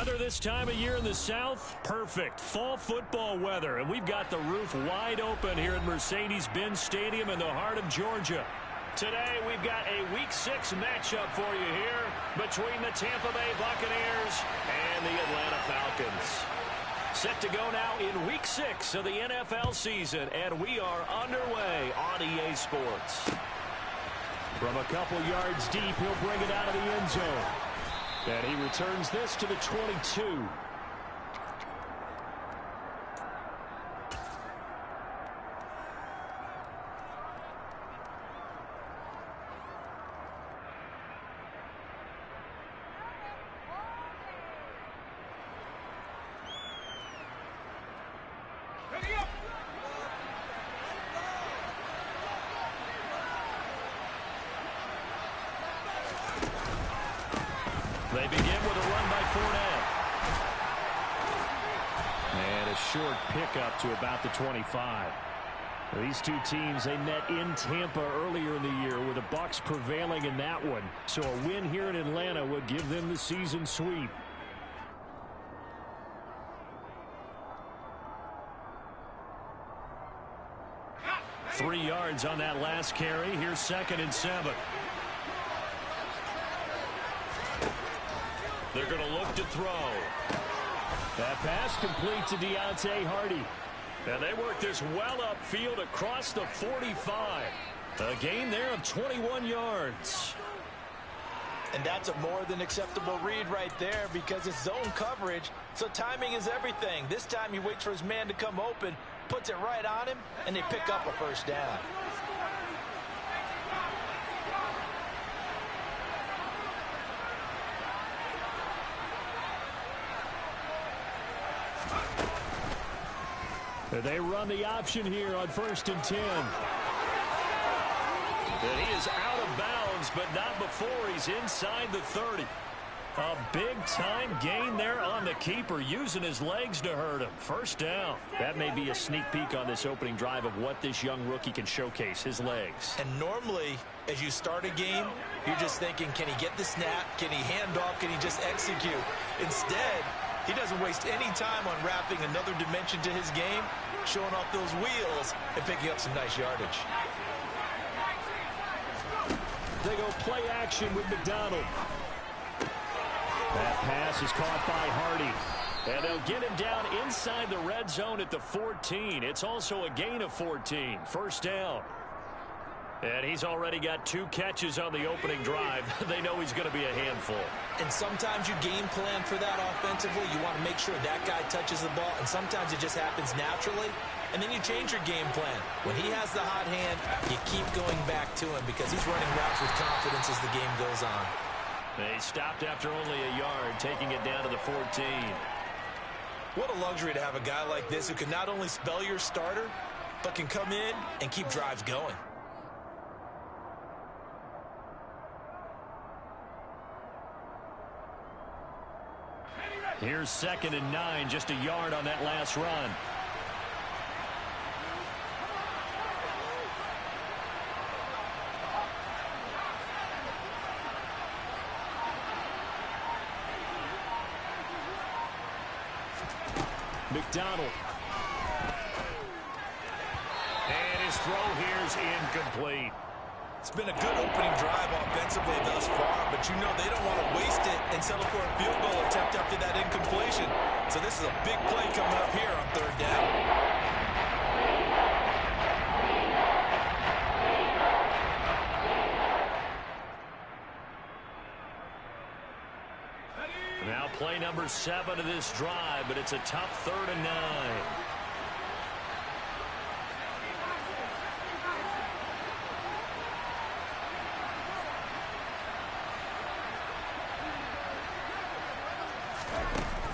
Weather this time of year in the South, perfect. Fall football weather, and we've got the roof wide open here at Mercedes-Benz Stadium in the heart of Georgia. Today, we've got a Week 6 matchup for you here between the Tampa Bay Buccaneers and the Atlanta Falcons. Set to go now in Week 6 of the NFL season, and we are underway on EA Sports. From a couple yards deep, he'll bring it out of the end zone. And he returns this to the 22. They begin with a run by Fournette. And a short pickup to about the 25. These two teams, they met in Tampa earlier in the year with the Bucs prevailing in that one. So a win here in Atlanta would give them the season sweep. Three yards on that last carry. Here's 2nd and 7. They're going to look to throw. That pass complete to Deontay Hardy. And they work this well upfield across the 45. A gain there of 21 yards. And that's a more than acceptable read right there because it's zone coverage, so timing is everything. This time he waits for his man to come open, puts it right on him, and they pick up a first down. They run the option here on 1st and 10. And he is out of bounds, but not before he's inside the 30. A big-time gain there on the keeper, using his legs to hurt him. First down. That may be a sneak peek on this opening drive of what this young rookie can showcase, his legs. And normally, as you start a game, you're just thinking, can he get the snap? Can he hand off? Can he just execute? Instead, he doesn't waste any time on wrapping another dimension to his game, showing off those wheels and picking up some nice yardage. They go play action with McDonald. That pass is caught by Hardy. And they'll get him down inside the red zone at the 14. It's also a gain of 14. First down. And he's already got 2 catches on the opening drive. They know he's going to be a handful. And sometimes you game plan for that offensively. You want to make sure that guy touches the ball, and sometimes it just happens naturally. And then you change your game plan. When he has the hot hand, you keep going back to him because he's running routes with confidence as the game goes on. They stopped after only a yard, taking it down to the 14. What a luxury to have a guy like this who can not only spell your starter, but can come in and keep drives going. Here's 2nd and 9, just a yard on that last run. McDonald. And his throw here's incomplete. It's been a good opening drive offensively thus far, but you know they don't want to waste it and settle for a field goal attempt after that incompletion. So this is a big play coming up here on 3rd down. Now play number 7 of this drive, but it's a tough 3rd and 9.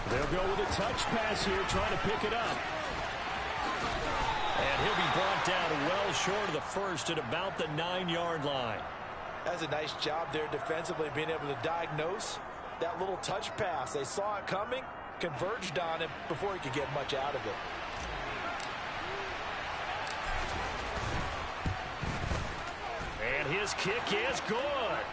They'll go with a touch pass here, trying to pick it up. And he'll be brought down well short of the first at about the 9-yard line. That's a nice job there defensively, being able to diagnose that little touch pass. They saw it coming, converged on him before he could get much out of it. And his kick is good.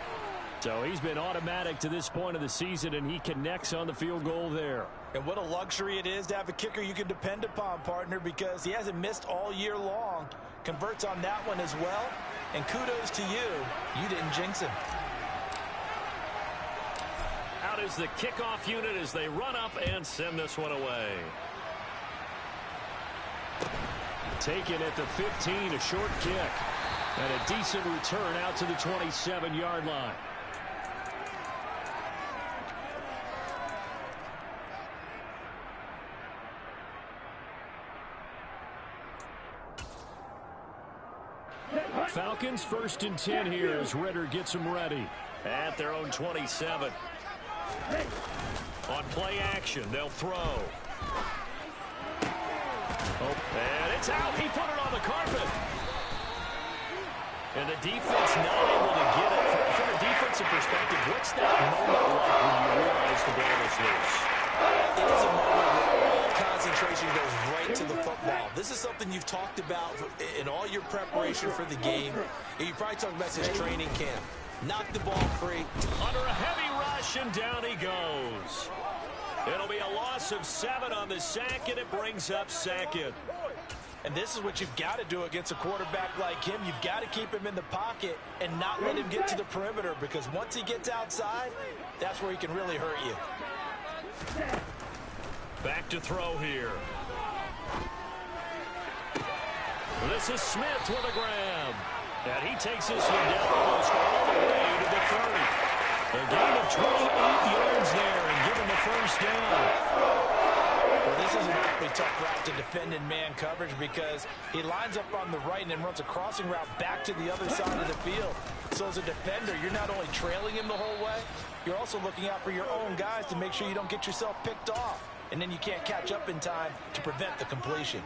So he's been automatic to this point of the season, and he connects on the field goal there. And what a luxury it is to have a kicker you can depend upon, partner, because he hasn't missed all year long. Converts on that one as well. And kudos to you. You didn't jinx him. Out is the kickoff unit as they run up and send this one away. Taken at the 15, a short kick. And a decent return out to the 27-yard line. Falcons 1st and 10 here as Ritter gets them ready. At their own 27. On play action, they'll throw. Oh, and it's out. He put it on the carpet. And the defense not able to get it. From a defensive perspective, what's that moment like when you realize the ball is loose? It is a moment where all concentration goes right to the football. This is something you've talked about in all your preparation for the game. You probably talked about since training camp. Knock the ball free. Under a heavy rush, and down he goes. It'll be a loss of 7 on the sack, and it brings up 2nd. And this is what you've got to do against a quarterback like him. You've got to keep him in the pocket and not let him get to the perimeter, because once he gets outside, that's where he can really hurt you. Back to throw here. This is Smith with a grab. And he takes this one down almost all the way to the 30. A gain of 28 yards there and give him the first down. Well, this is an awfully tough route to defend in man coverage, because he lines up on the right and then runs a crossing route back to the other side of the field. So as a defender, you're not only trailing him the whole way, you're also looking out for your own guys to make sure you don't get yourself picked off. And then you can't catch up in time to prevent the completion.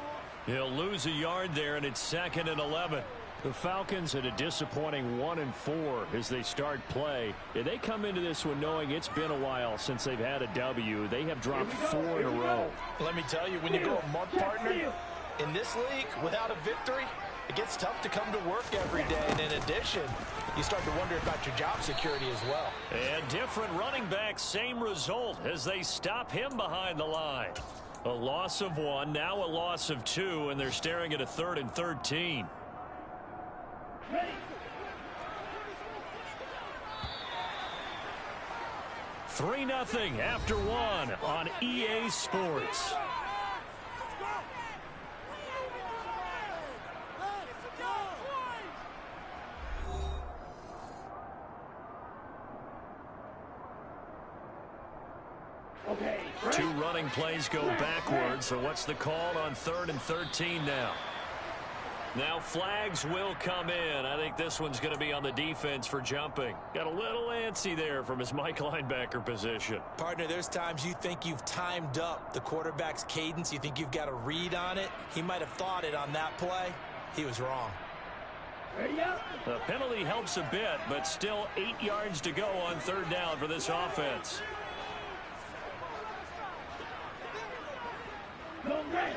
He'll lose a yard there, and it's 2nd and 11. The Falcons at a disappointing 1-4 as they start play. And they come into this one knowing it's been a while since they've had a W. They have dropped 4 in a row. Let me tell you, when you go a month, partner, in this league, without a victory, it gets tough to come to work every day. And in addition, you start to wonder about your job security as well. And different running backs, same result as they stop him behind the line. A loss of 1, now a loss of 2, and they're staring at a 3rd and 13. 3-0 after 1 on EA Sports. Two running plays go backwards, so what's the call on 3rd and 13 now? Now flags will come in. I think this one's going to be on the defense for jumping. Got a little antsy there from his Mike linebacker position. Partner, there's times you think you've timed up the quarterback's cadence. You think you've got a read on it. He might have thought it on that play. He was wrong. The penalty helps a bit, but still 8 yards to go on 3rd down for this offense.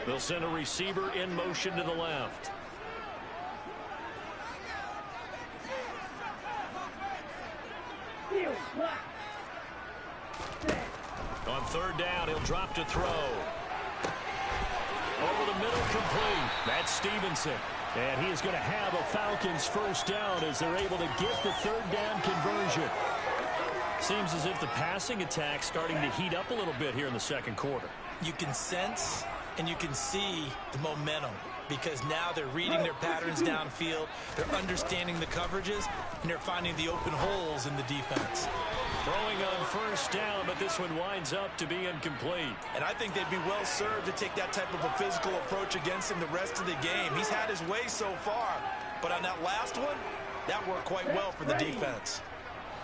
They'll send a receiver in motion to the left. On 3rd down, he'll drop to throw. Over the middle, complete. That's Stevenson. And he is going to have a Falcons first down as they're able to get the 3rd down conversion. Seems as if the passing attack's starting to heat up a little bit here in the 2nd quarter. You can sense and you can see the momentum, because now they're reading their patterns downfield, they're understanding the coverages, and they're finding the open holes in the defense. Throwing on 1st down, but this one winds up to be incomplete. And I think they'd be well served to take that type of a physical approach against him the rest of the game. He's had his way so far, but on that last one, that worked quite well for the defense.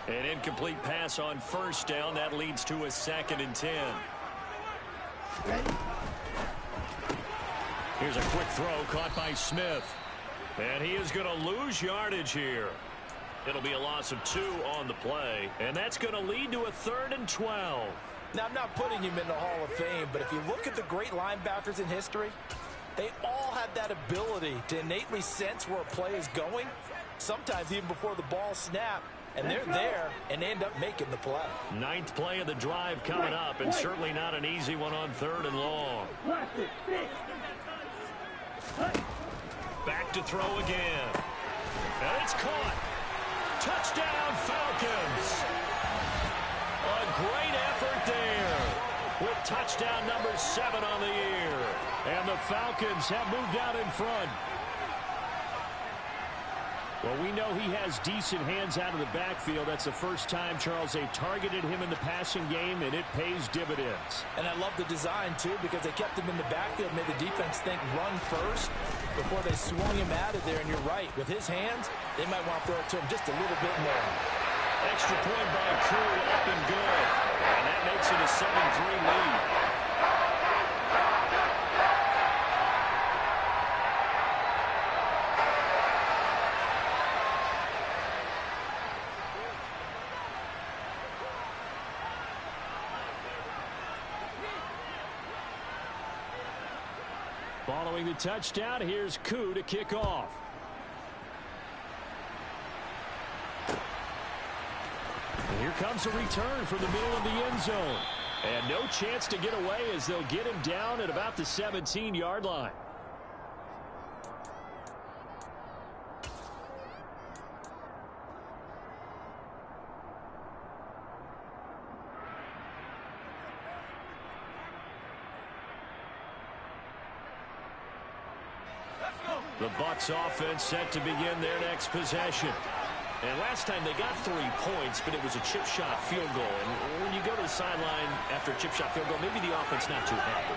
An incomplete pass on 1st down. That leads to a 2nd and 10. Here's a quick throw caught by Smith. And he is going to lose yardage here. It'll be a loss of 2 on the play. And that's going to lead to a 3rd and 12. Now, I'm not putting him in the Hall of Fame, but if you look at the great linebackers in history, they all have that ability to innately sense where a play is going. Sometimes even before the ball snapped, And they're there, and they end up making the play. Ninth play of the drive coming up, and certainly not an easy one on 3rd and long. Back to throw again. And it's caught. Touchdown, Falcons. A great effort there with touchdown number 7 on the year. And the Falcons have moved out in front. Well, we know he has decent hands out of the backfield. That's the first time, Charles, they targeted him in the passing game, and it pays dividends. And I love the design, too, because they kept him in the backfield, made the defense think run first before they swung him out of there. And you're right, with his hands, they might want to throw it to him just a little bit more. Extra point by Crew, up and good. And that makes it a 7-3 lead. Following the touchdown, here's Koo to kick off. And here comes a return from the middle of the end zone. And no chance to get away as they'll get him down at about the 17-yard line. The Bucs offense set to begin their next possession. And last time they got 3 points, but it was a chip shot field goal. And when you go to the sideline after a chip shot field goal, maybe the offense not too happy.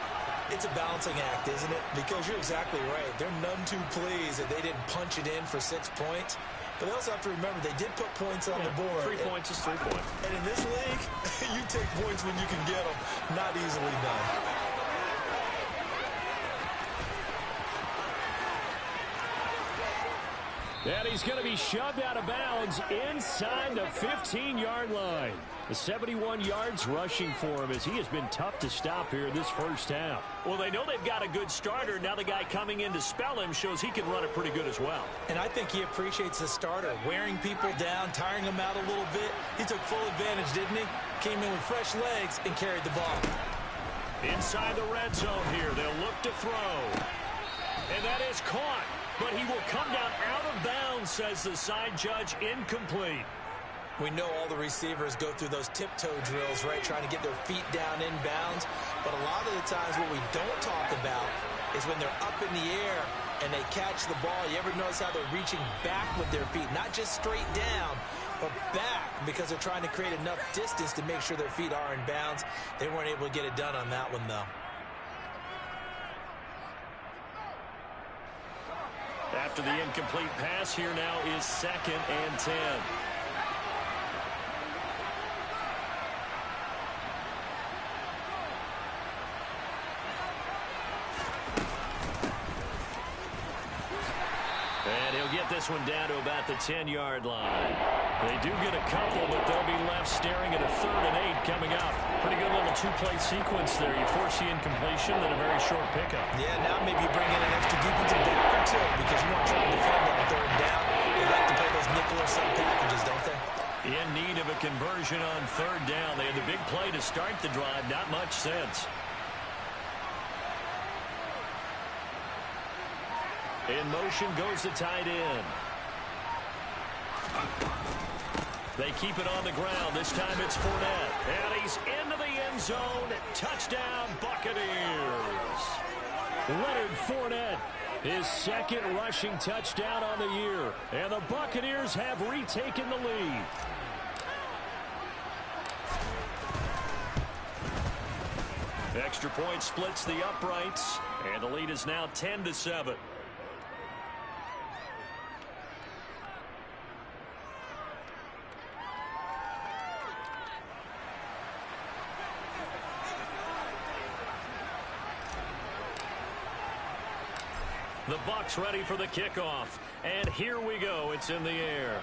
It's a balancing act, isn't it? Because you're exactly right. They're none too pleased that they didn't punch it in for 6 points. But they also have to remember they did put points on the board. 3 points is 3 points. And in this league, you take points when you can get them. Not easily done. And he's going to be shoved out of bounds inside the 15-yard line. The 71 yards rushing for him as he has been tough to stop here this first half. Well, they know they've got a good starter. Now the guy coming in to spell him shows he can run it pretty good as well. And I think he appreciates the starter, wearing people down, tiring them out a little bit. He took full advantage, didn't he? Came in with fresh legs and carried the ball. Inside the red zone here, they'll look to throw. And that is caught. But he will come down out of bounds, says the side judge, incomplete. We know all the receivers go through those tiptoe drills, right, trying to get their feet down in bounds. But a lot of the times what we don't talk about is when they're up in the air and they catch the ball. You ever notice how they're reaching back with their feet, not just straight down, but back, because they're trying to create enough distance to make sure their feet are in bounds. They weren't able to get it done on that one, though. After the incomplete pass, here now is 2nd and 10. And he'll get this one down to about the 10-yard line. They do get a couple, but they'll be left staring at a 3rd and 8 coming up. Pretty good little 2-play sequence there. You force the incompletion, then a very short pickup. Yeah, now maybe bring in an extra defensive back or two because you want to try to defend on 3rd down. They like to play those nickel or sub packages, don't they? In need of a conversion on 3rd down. They had the big play to start the drive. Not much sense. In motion goes the tight end. They keep it on the ground. This time it's Fournette. And he's into the end zone. Touchdown, Buccaneers. Leonard Fournette, his 2nd rushing touchdown on the year. And the Buccaneers have retaken the lead. Extra point splits the uprights. And the lead is now 10-7. The Bucs ready for the kickoff. And here we go. It's in the air.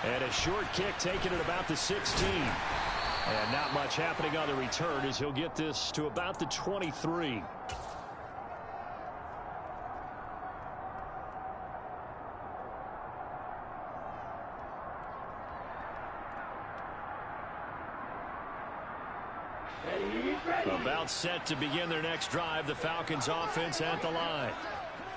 And a short kick taken at about the 16. And not much happening on the return as he'll get this to about the 23. set to begin their next drive. The Falcons offense at the line.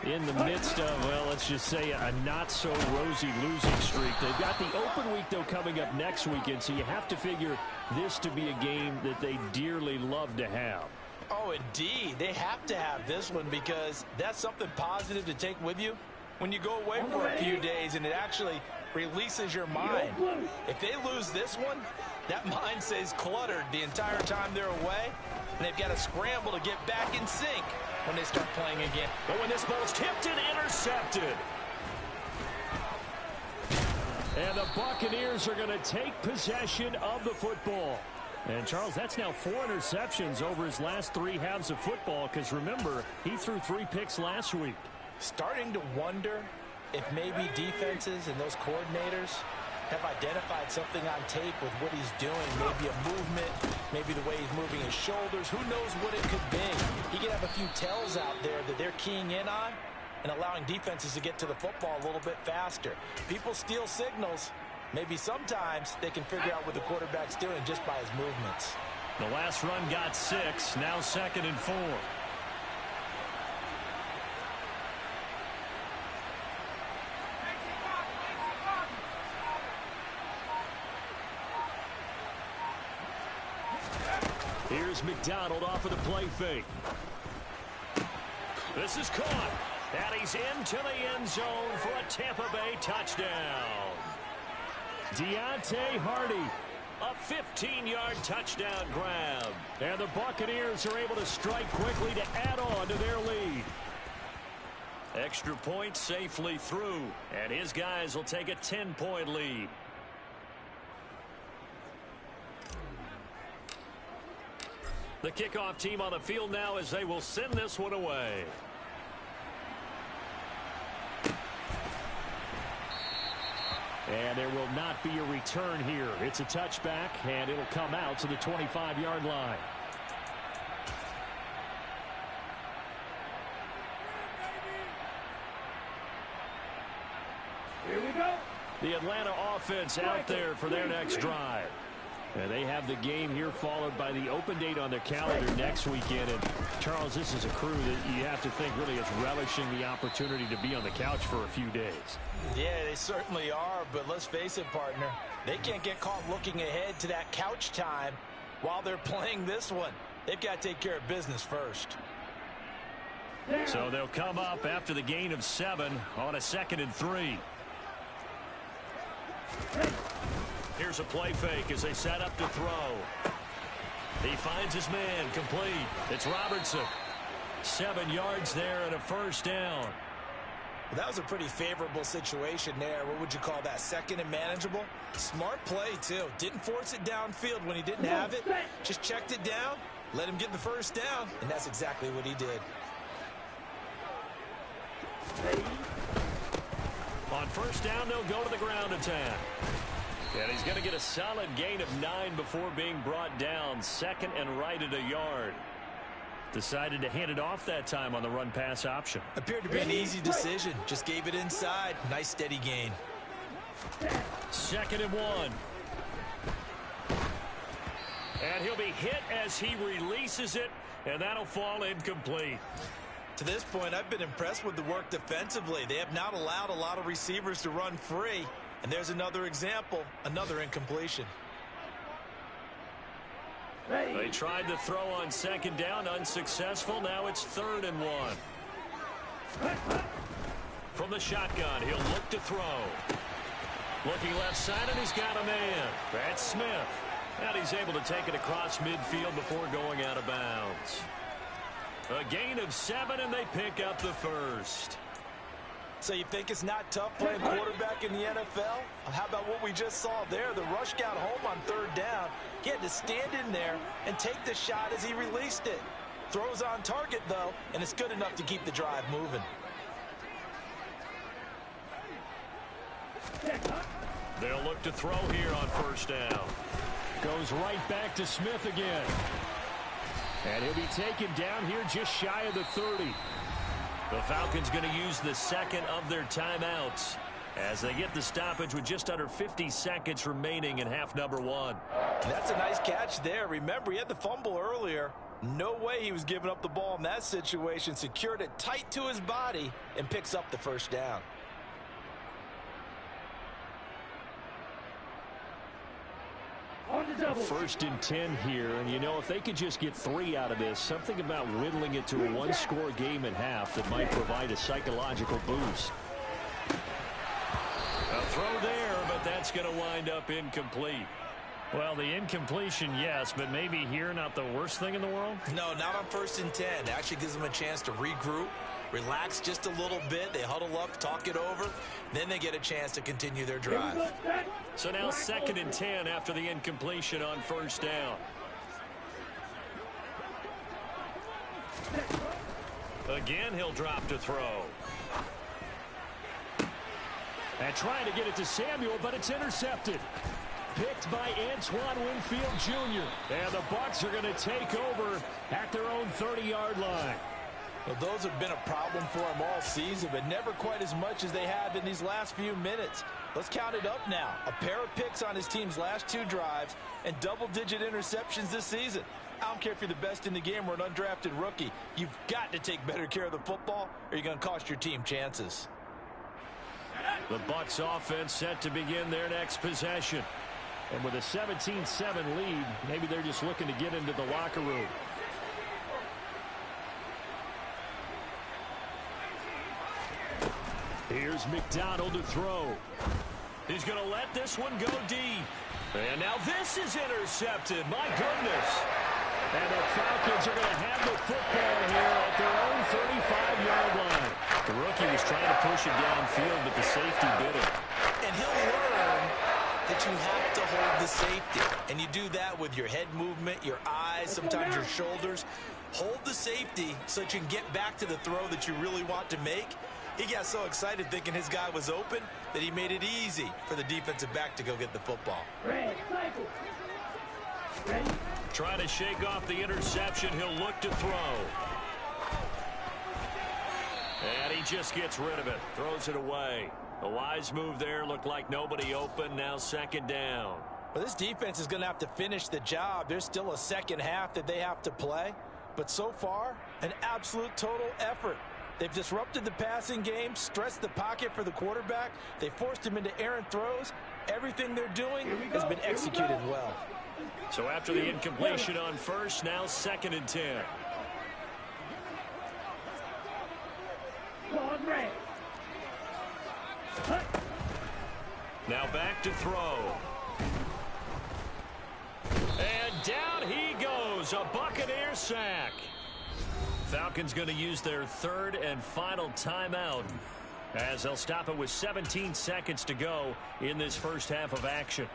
In the midst of, well, let's just say a not-so-rosy losing streak. They've got the open week, though, coming up next weekend, so you have to figure this to be a game that they dearly love to have. Oh, indeed. They have to have this one because that's something positive to take with you when you go away for a few days, and it actually releases your mind. If they lose this one, that mind stays cluttered the entire time they're away, and they've got to scramble to get back in sync when they start playing again. But when this ball's tipped and intercepted. And the Buccaneers are going to take possession of the football. And, Charles, that's now 4 interceptions over his last 3 halves of football because, remember, he threw 3 picks last week. Starting to wonder if maybe defenses and those coordinators have identified something on tape with what he's doing. Maybe a movement, maybe the way he's moving his shoulders. Who knows what it could be? He could have a few tells out there that they're keying in on and allowing defenses to get to the football a little bit faster. People steal signals. Maybe sometimes they can figure out what the quarterback's doing just by his movements. The last run got 6, now 2nd and 4. Here's McDonald off of the play fake. This is caught. And he's into the end zone for a Tampa Bay touchdown. Deontay Hardy, a 15-yard touchdown grab. And the Buccaneers are able to strike quickly to add on to their lead. Extra point safely through. And his guys will take a 10-point lead. The kickoff team on the field now as they will send this one away. And there will not be a return here. It's a touchback, and it'll come out to the 25-yard line. Here we go. The Atlanta offense out there for their next drive. And they have the game here followed by the open date on their calendar next weekend. And, Charles, this is a crew that you have to think really is relishing the opportunity to be on the couch for a few days. Yeah, they certainly are, but let's face it, partner. They can't get caught looking ahead to that couch time while they're playing this one. They've got to take care of business first. So they'll come up after the gain of 7 on a 2nd and 3. Here's a play fake as they set up to throw. He finds his man complete. It's Robertson. 7 yards there and a first down. Well, that was a pretty favorable situation there. What would you call that? 2nd and manageable? Smart play, too. Didn't force it downfield when he didn't have it. Just checked it down, let him get the first down, and that's exactly what he did. On first down, they'll go to the ground attack. And he's going to get a solid gain of 9 before being brought down. 2nd and right at a yard. Decided to hand it off that time on the run-pass option. Appeared to be an easy decision. Just gave it inside. Nice steady gain. 2nd and 1. And he'll be hit as he releases it, and that'll fall incomplete. To this point, I've been impressed with the work defensively. They have not allowed a lot of receivers to run free. And there's another example, another incompletion. They tried to throw on 2nd down, unsuccessful. Now it's 3rd and 1. From the shotgun, he'll look to throw. Looking left side, and he's got a man. That's Smith. And he's able to take it across midfield before going out of bounds. A gain of 7, and they pick up the first. So you think it's not tough playing quarterback in the NFL? How about what we just saw there? The rush got home on 3rd down. He had to stand in there and take the shot as he released it. Throws on target, though, and it's good enough to keep the drive moving. They'll look to throw here on first down. Goes right back to Smith again. And he'll be taken down here just shy of the 30. The Falcons going to use the 2nd of their timeouts. as they get the stoppage with just under 50 seconds remaining in half number one. That's a nice catch there. Remember, he had the fumble earlier. No way he was giving up the ball in that situation. Secured it tight to his body and picks up the first down. First and 10 here, and you know, if they could just get 3 out of this, something about whittling it to a one-score game at half that might provide a psychological boost. A throw there, but that's going to wind up incomplete. Well, the incompletion, yes, but maybe here not the worst thing in the world? No, not on first and 10. It actually gives them a chance to regroup, relax just a little bit. They huddle up, talk it over. Then they get a chance to continue their drive. So now second and 10 after the incompletion on first down. Again, he'll drop to throw. And trying to get it to Samuel, but it's intercepted. Picked by Antoine Winfield Jr. And the Bucs are going to take over at their own 30-yard line. Well, those have been a problem for him all season, but never quite as much as they have in these last few minutes. Let's count it up now. A pair of picks on his team's last 2 drives and double-digit interceptions this season. I don't care if you're the best in the game or an undrafted rookie. You've got to take better care of the football or you're going to cost your team chances. The Bucs offense set to begin their next possession. And with a 17-7 lead, maybe they're just looking to get into the locker room. Here's McDonald to throw. He's going to let this one go deep. And now this is intercepted. My goodness. And the Falcons are going to have the football here at their own 35-yard line. The rookie was trying to push it downfield, but the safety bit him. And he'll learn that you have to hold the safety. And you do that with your head movement, your eyes, sometimes your shoulders. Hold the safety so that you can get back to the throw that you really want to make. He got so excited thinking his guy was open that he made it easy for the defensive back to go get the football. Trying to shake off the interception. He'll look to throw. And he just gets rid of it. Throws it away. A wise move there. Looked like nobody open. Now second down. Well, this defense is going to have to finish the job. There's still a second half that they have to play. But so far, an absolute total effort. They've disrupted the passing game, stressed the pocket for the quarterback. They forced him into errant throws. Everything they're doing has been executed well. So after the incompletion on first, now second and 10. Now back to throw. And down he goes. A Buccaneer sack. Falcons going to use their third and final timeout as they'll stop it with 17 seconds to go in this first half of action.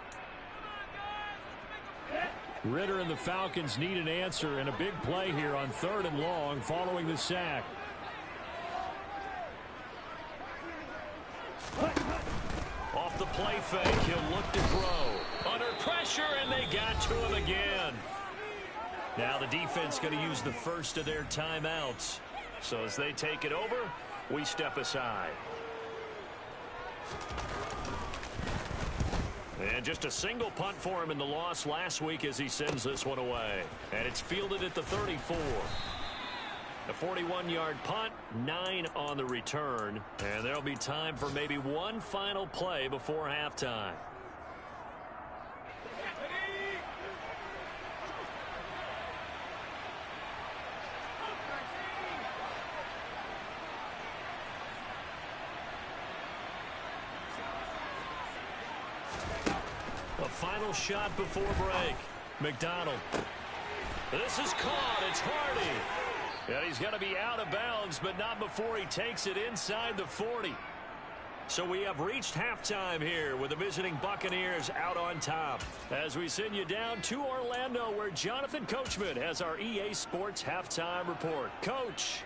Ritter and the Falcons need an answer and a big play here on third and long following the sack. Off the play fake, he'll look to throw. Under pressure, and they got to him again. Now the defense going to use the first of their timeouts. So as they take it over, we step aside. And just a single punt for him in the loss last week as he sends this one away. And it's fielded at the 34. A 41-yard punt, 9 on the return. And there'll be time for maybe one final play before halftime. A final shot before break. McDonald. This is caught. It's Hardy. And he's going to be out of bounds, but not before he takes it inside the 40. So we have reached halftime here with the visiting Buccaneers out on top. As we send you down to Orlando, where Jonathan Coachman has our EA Sports halftime report. Coach.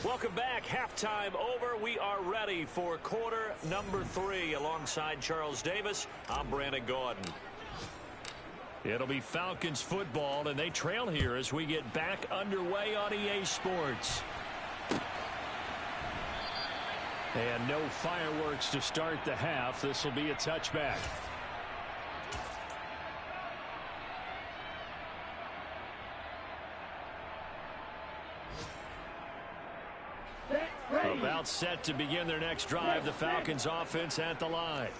Welcome back. Halftime over. We are ready for quarter number 3. Alongside Charles Davis, I'm Brandon Gordon. It'll be Falcons football, and they trail here as we get back underway on EA Sports. And no fireworks to start the half. This will be a touchback. About set to begin their next drive. The Falcons offense at the line.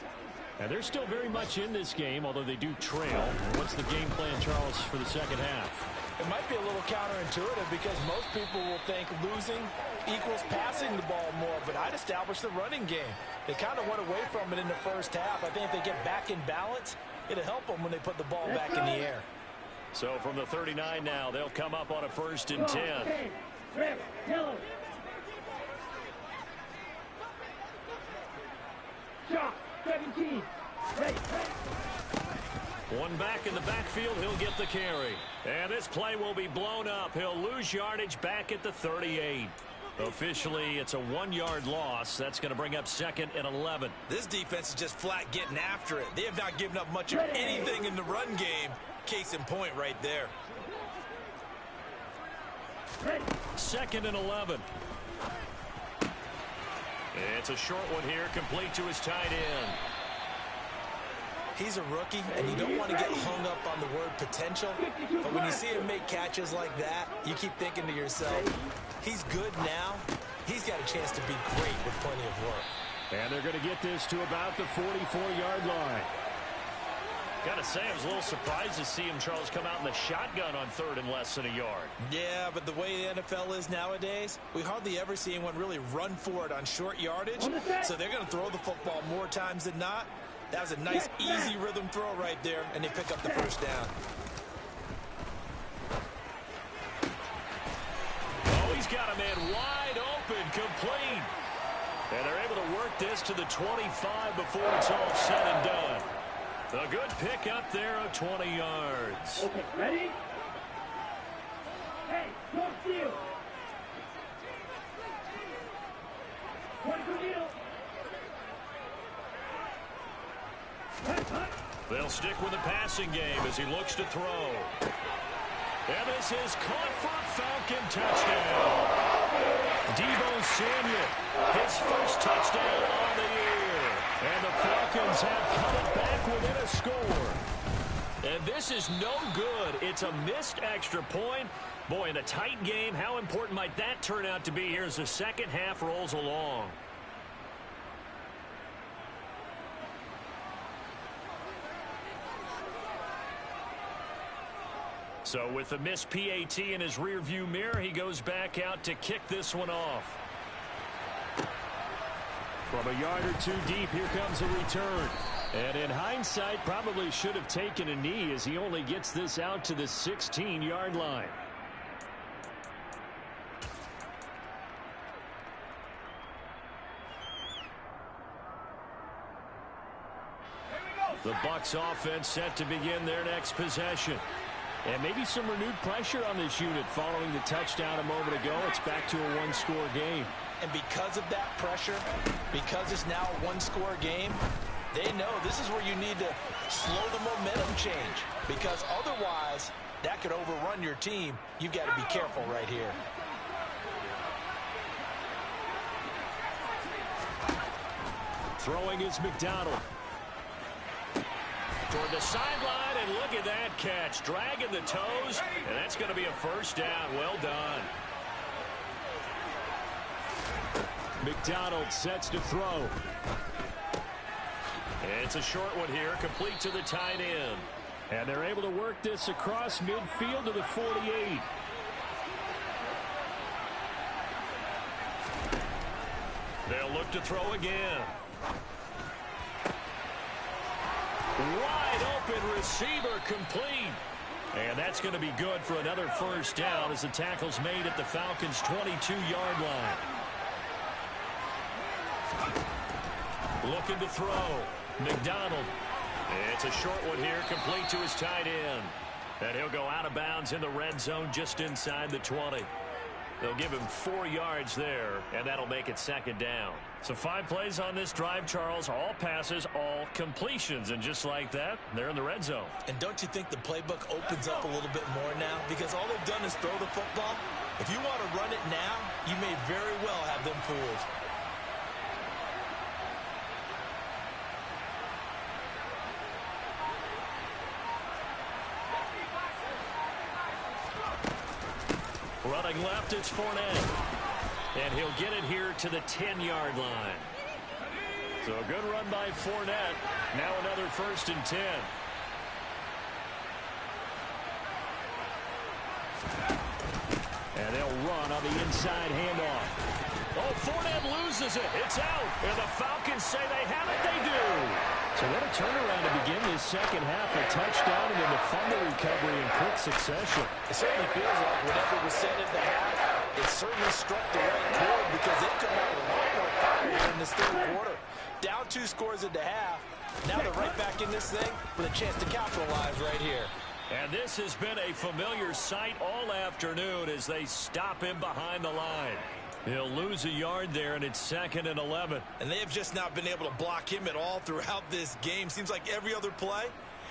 And they're still very much in this game, although they do trail. What's the game plan, Charles, for the second half? It might be a little counterintuitive because most people will think losing equals passing the ball more, but I'd establish the running game. They kind of went away from it in the first half. I think if they get back in balance, it'll help them when they put the ball back in the air. So from the 39 now, they'll come up on a 1st and 10. Shot 17. One back in the backfield, he'll get the carry. And this play will be blown up. He'll lose yardage back at the 38. Officially, it's a 1-yard loss. That's going to bring up 2nd and 11. This defense is just flat getting after it. They have not given up much of anything in the run game. Case in point right there. 2nd and 11. It's a short one here, complete to his tight end. He's a rookie, and you don't want to get hung up on the word potential. But when you see him make catches like that, you keep thinking to yourself, he's good now. He's got a chance to be great with plenty of work. And they're going to get this to about the 44-yard line. Got to say, I was a little surprised to see him, Charles, come out in the shotgun on 3rd and less than a yard. Yeah, but the way the NFL is nowadays, we hardly ever see anyone really run for it on short yardage. So they're going to throw the football more times than not. That was a nice, easy rhythm throw right there, and they pick up the 1st down. Oh, he's got a man wide open, complete. And they're able to work this to the 25 before it's all said and done. A good pick up there of 20 yards. Okay, ready? Hey, don't steal. They'll stick with the passing game as he looks to throw. And this is caught for a Falcon touchdown. Deebo Samuel, his first touchdown on the year. And the Falcons have come back within a score. And this is no good. It's a missed extra point. Boy, in a tight game, how important might that turn out to be here as the second half rolls along? So with the missed PAT in his rearview mirror, he goes back out to kick this one off. From a yard or 2 deep, here comes a return. And in hindsight, probably should have taken a knee as he only gets this out to the 16-yard line. The Bucs offense set to begin their next possession. And maybe some renewed pressure on this unit following the touchdown a moment ago. It's back to a 1-score game. And because of that pressure, because it's now a 1-score game, they know this is where you need to slow the momentum change. Because otherwise, that could overrun your team. You've got to be careful right here. Throwing is McDonald. Toward the sideline, and look at that catch. Dragging the toes, and that's going to be a first down. Well done. McDonald sets to throw. It's a short one here, complete to the tight end. And they're able to work this across midfield to the 48. They'll look to throw again. Wide open receiver, complete. And that's going to be good for another first down as the tackle's made at the Falcons' 22-yard line. Looking to throw. McDonald. It's a short one here, complete to his tight end. And he'll go out of bounds in the red zone just inside the 20. They'll give him 4 yards there, and that'll make it second down. So 5 plays on this drive, Charles. All passes, all completions. And just like that, they're in the red zone. And don't you think the playbook opens up a little bit more now? Because all they've done is throw the football. If you want to run it now, you may very well have them fooled. Running left, it's Fournette. And he'll get it here to the 10-yard line. So a good run by Fournette. Now another 1st and 10. And they'll run on the inside handoff. Oh, Fournette loses it. It's out. And the Falcons say they have it. They do. So what a turnaround to begin this second half. A touchdown and then the fumble recovery in quick succession. It certainly feels like whatever was said at the half, it certainly struck the right chord because they come out with a lot more fire in this third quarter. Down 2 scores at the half. Now they're right back in this thing with a chance to capitalize right here. And this has been a familiar sight all afternoon as they stop him behind the line. He'll lose a yard there, and it's 2nd and 11. And they have just not been able to block him at all throughout this game. Seems like every other play,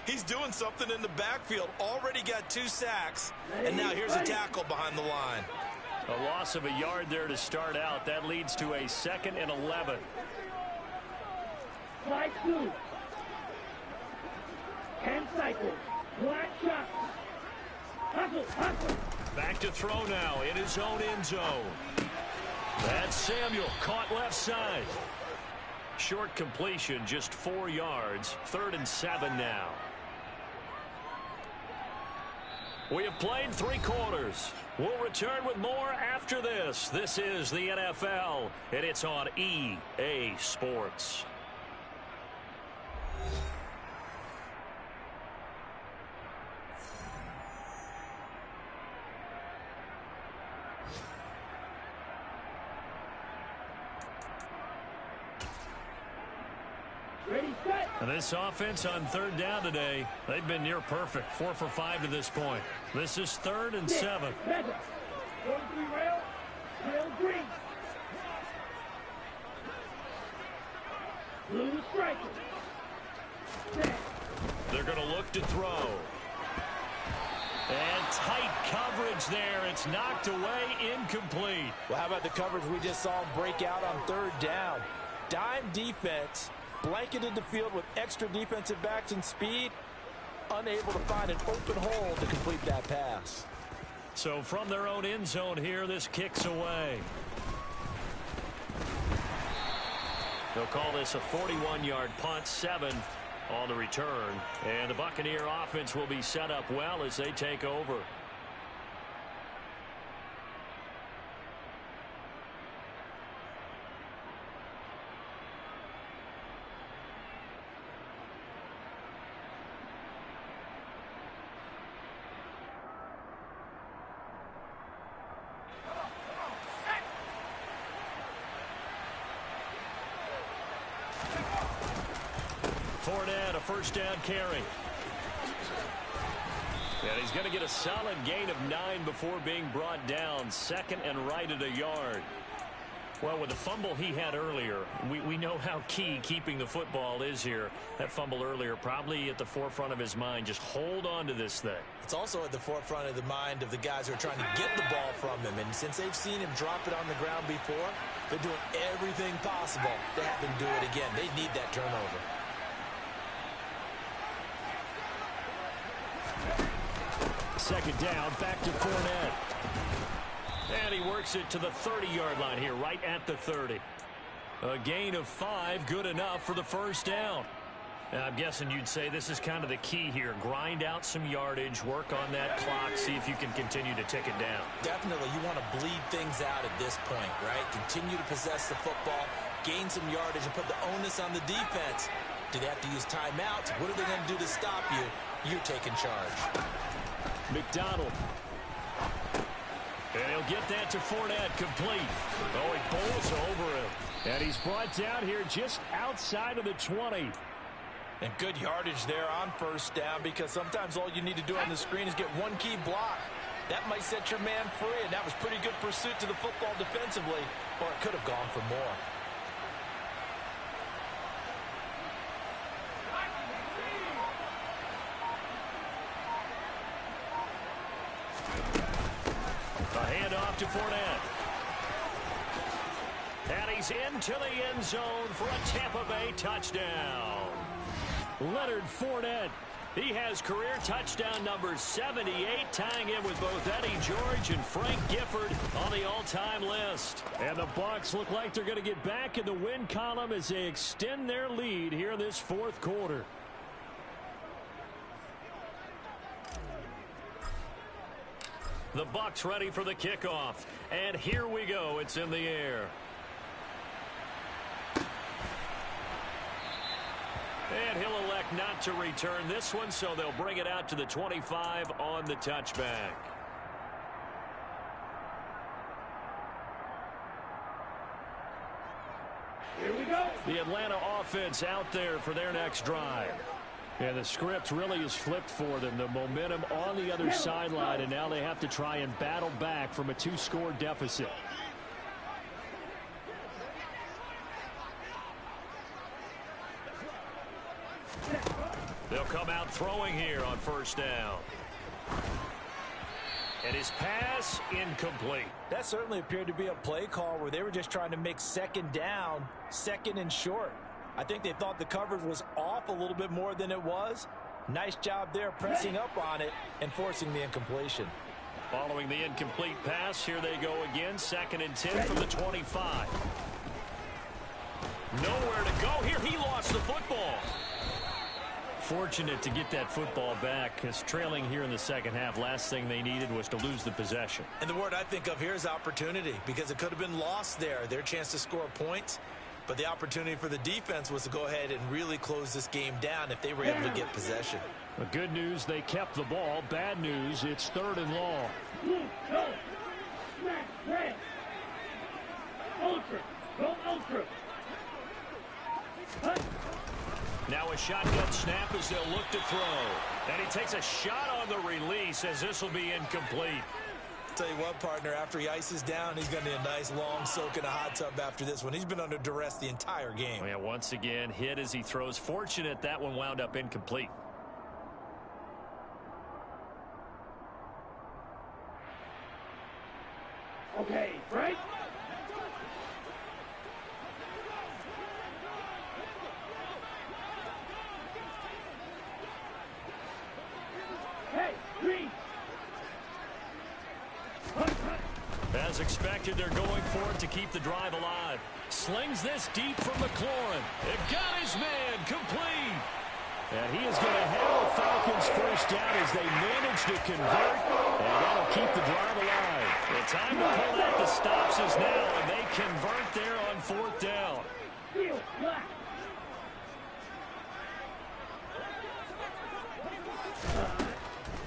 he's doing something in the backfield. Already got 2 sacks, and now here's a tackle behind the line. A loss of a yard there to start out. That leads to a 2nd and 11. Slide 2. 10 cycles. Black shot. Hustle, hustle. Back to throw now in his own end zone. That's Samuel, caught left side. Short completion, just 4 yards. 3rd and 7 now. We have played 3 quarters. We'll return with more after this. This is the NFL, and it's on EA Sports. Ready, set. And this offense on 3rd down today, they've been near perfect. 4 for 5 to this point. This is 3rd and 7. Mega. 43 rail. Rail green. Blue striker. Set. They're going to look to throw. And tight coverage there. It's knocked away, incomplete. Well, how about the coverage we just saw him break out on 3rd down? Dime defense, blanketed the field with extra defensive backs and speed, unable to find an open hole to complete that pass. So from their own end zone here, this kicks away. They'll call this a 41-yard punt, 7 on the return. And the Buccaneer offense will be set up well as they take over. Fournette, a 1st down carry. And he's going to get a solid gain of 9 before being brought down. 2nd and right at a yard. Well, with the fumble he had earlier, we know how key keeping the football is here. That fumble earlier probably at the forefront of his mind. Just hold on to this thing. It's also at the forefront of the mind of the guys who are trying to get the ball from him. And since they've seen him drop it on the ground before, they're doing everything possible to have him do it again. They need that turnover. Second down, back to Fournette. And he works it to the 30-yard line here, right at the 30. A gain of 5, good enough for the 1st down. And I'm guessing you'd say this is kind of the key here. Grind out some yardage, work on that clock, see if you can continue to tick it down. Definitely, you want to bleed things out at this point, right? Continue to possess the football, gain some yardage, and put the onus on the defense. Do they have to use timeouts? What are they going to do to stop you? You're taking charge. McDonald. And he'll get that to Fournette, complete. Oh, he bowls over him. And he's brought down here just outside of the 20. And good yardage there on 1st down because sometimes all you need to do on the screen is get one key block. That might set your man free, and that was pretty good pursuit to the football defensively, or it could have gone for more. A handoff to Fournette. And he's into the end zone for a Tampa Bay touchdown. Leonard Fournette. He has career touchdown number 78, tying in with both Eddie George and Frank Gifford on the all-time list. And the Bucs look like they're going to get back in the win column as they extend their lead here in this fourth quarter. The Bucs ready for the kickoff. And here we go. It's in the air. And he'll elect not to return this one, so they'll bring it out to the 25 on the touchback. Here we go. The Atlanta offense out there for their next drive. And the script really is flipped for them. The momentum on the other sideline, and now they have to try and battle back from a 2-score deficit. They'll come out throwing here on first down. And his pass incomplete. That certainly appeared to be a play call where they were just trying to make second down, second and short. I think they thought the coverage was off a little bit more than it was. Nice job there pressing up on it and forcing the incompletion. Following the incomplete pass, here they go again. 2nd and 10 from the 25. Nowhere to go here. He lost the football. Fortunate to get that football back, because trailing here in the second half, last thing they needed was to lose the possession. And the word I think of here is opportunity, because it could have been lost there. Their chance to score points, but the opportunity for the defense was to go ahead and really close this game down if they were able to get possession. The good news, they kept the ball. Bad news, it's 3rd and long. Go. Smack, red. Ultra. Go ultra. Huh? Now a shotgun snap as they'll look to throw. And he takes a shot on the release as this will be incomplete. Tell you what, partner, after he ices down, he's going to need a nice long soak in a hot tub after this one. He's been under duress the entire game. Yeah, once again, hit as he throws. Fortunate that one wound up incomplete. Okay, right? Hey, green. As expected, they're going for it to keep the drive alive. Slings this deep from McLaurin. It got his man complete. And he is going to have the Falcons first down as they manage to convert. And that'll keep the drive alive. The time to pull out the stops is now, and they convert there on 4th down. Field black.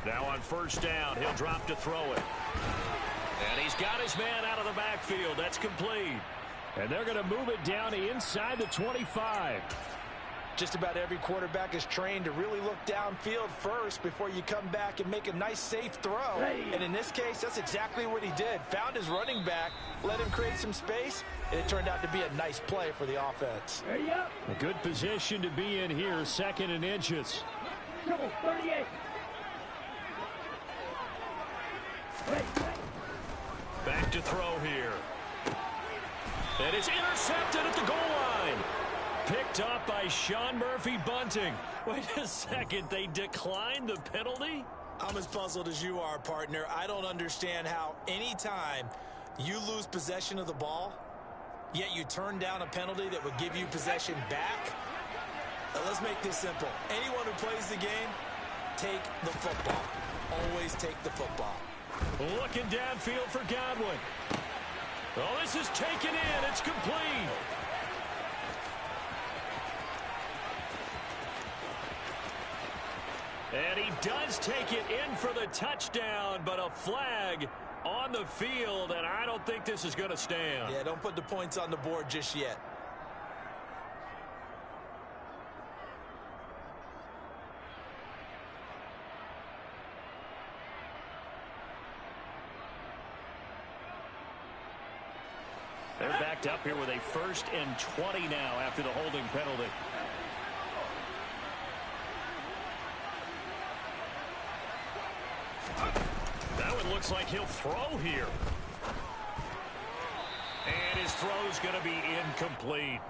Now on first down, he'll drop to throw it. And he's got his man out of the backfield. That's complete. And they're going to move it down to inside the 25. Just about every quarterback is trained to really look downfield first before you come back and make a nice, safe throw. And in this case, that's exactly what he did. Found his running back, let him create some space, and it turned out to be a nice play for the offense. There you go. A good position to be in here, 2nd and inches. Triple 38. Back to throw here. And it's intercepted at the goal line. Picked up by Sean Murphy-Bunting. Wait a second, they declined the penalty? I'm as puzzled as you are, partner. I don't understand how any time you lose possession of the ball, yet you turn down a penalty that would give you possession back. Now, let's make this simple. Anyone who plays the game, take the football. Always take the football. Looking downfield for Godwin. Oh, this is taken in. It's complete. And he does take it in for the touchdown, but a flag on the field, and I don't think this is going to stand. Yeah, don't put the points on the board just yet. They're backed up here with a 1st and 20 now after the holding penalty. That one looks like he'll throw here. And his throw's going to be incomplete.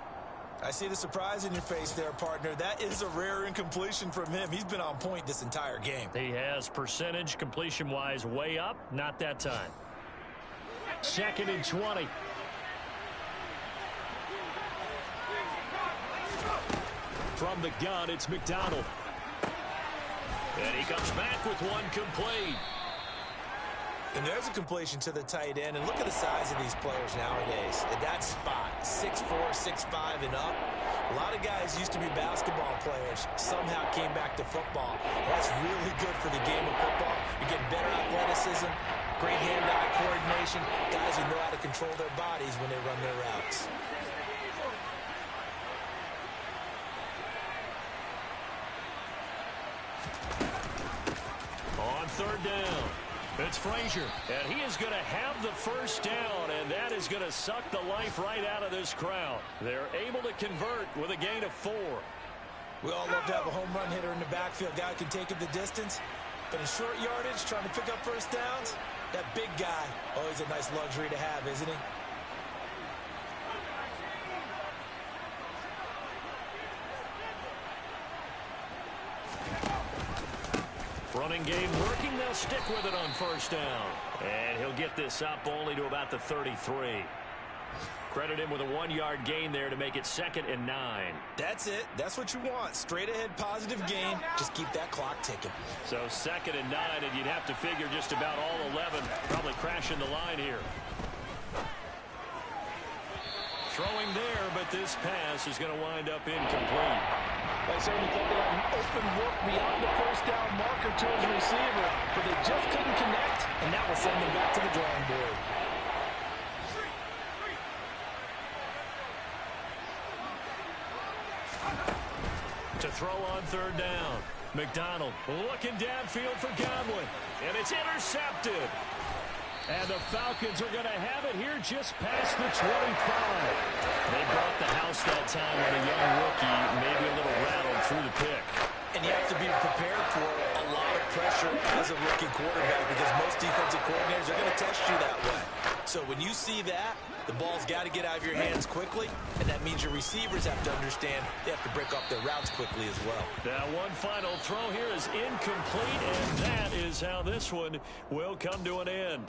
I see the surprise in your face there, partner. That is a rare incompletion from him. He's been on point this entire game. He has percentage completion-wise way up. Not that time. 2nd and 20. From the gun, it's McDonald. And he comes back with one complete. And there's a completion to the tight end. And look at the size of these players nowadays. At that spot, 6'4", 6'5", and up. A lot of guys used to be basketball players, somehow came back to football. That's really good for the game of football. You're getting better athleticism, great hand-eye coordination, guys who know how to control their bodies when they run their routes. On 3rd down, it's Frazier, and he is going to have the 1st down, and that is going to suck the life right out of this crowd. They're able to convert with a gain of 4. We all love to have a home run hitter in the backfield, guy who can take it the distance. But in short yardage, trying to pick up 1st downs, that big guy, always a nice luxury to have, isn't he? Running game working. They'll stick with it on 1st down. And he'll get this up only to about the 33. Credit him with a 1-yard gain there to make it 2nd and 9. That's it. That's what you want. Straight ahead positive gain. Just keep that clock ticking. So 2nd and 9, and you'd have to figure just about all 11 probably crashing the line here. Throwing there, but this pass is going to wind up incomplete. They certainly thought they had an open look beyond the 1st down marker to his receiver, but they just couldn't connect, and that will send them back to the drawing board. To throw on 3rd down. McDonald looking downfield for Godwin, and it's intercepted. And the Falcons are going to have it here just past the 25. They brought the house that time when a young rookie maybe a little rattled through the pick. And you have to be prepared for a lot of pressure as a rookie quarterback because most defensive coordinators are going to test you that way. So when you see that, the ball's got to get out of your hands quickly, and that means your receivers have to understand they have to break up their routes quickly as well. Now one final throw here is incomplete, and that is how this one will come to an end.